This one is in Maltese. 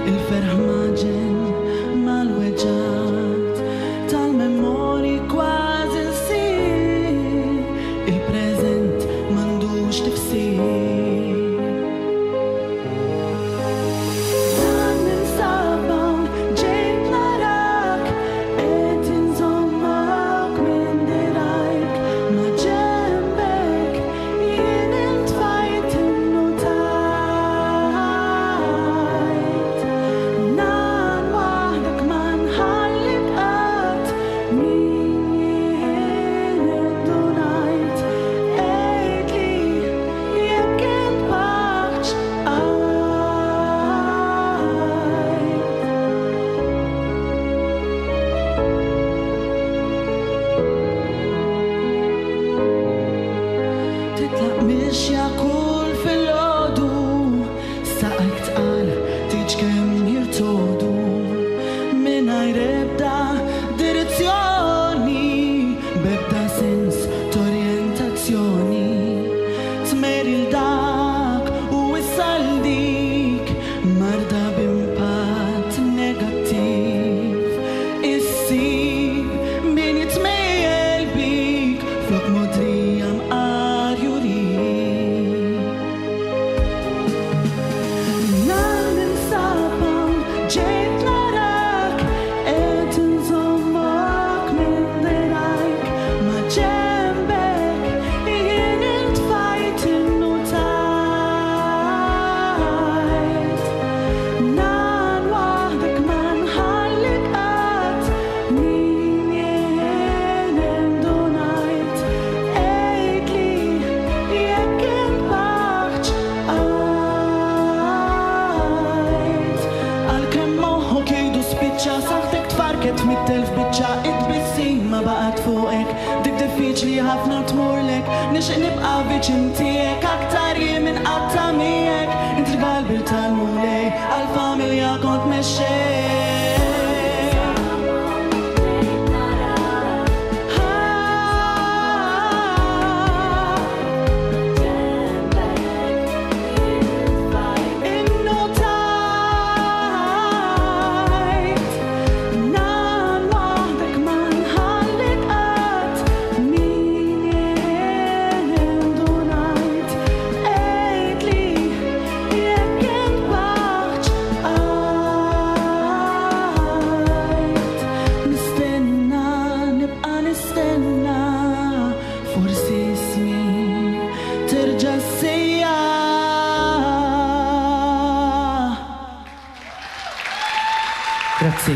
il-ferħ maġen mal-weġġat tal-memori kważi nsir, il-preżent m'għandux tifsir. Dan ninsab hawn ġejt narak, qed inżommok minn dirajk ma' ġembek jien intfajt innutajt. Nan waħdek ma nħallik qatt min jien iddunajt. Għejdli jekk int paċ titlaq mixja kull fil-ħodu, saqajk tqal tiġ kemm jirtodu mingħajr ebda direzzjoni, b'ebda sens t'orjentazzjoni. Tmeri l-dak u issa l-dik marda b'impatt negattiv. Issib min jitmejjel bik flok modrija mqar jurik. Nan ninsab hawn ġejt narak, qed inżommok minn dirajk ma' ġembek jien intfajt innutajt. Nan waħdek ma nħallik qatt min jien indunajt. Għejdli jekk int paċ għalkemm moħħok jgħidu spiċċa, saħtek tfarket mit-telf biċċa, id-bissin ma baqgħet fuqek, dik diffiċli ħafna tmurlek. Nixtieq nibqa' viċin tiegħek aktar jien minn qatt miegħek. Int il-qalbi tal-mulej għall-familja kont mexxejk. Innutajt. Nan waħdek ma nħallik qatt min jien indunajt. Għejdli jekk int paċ nistenna, nibqa' nistenna, forsi ismi terġa' ssejjaħ. Grazzi.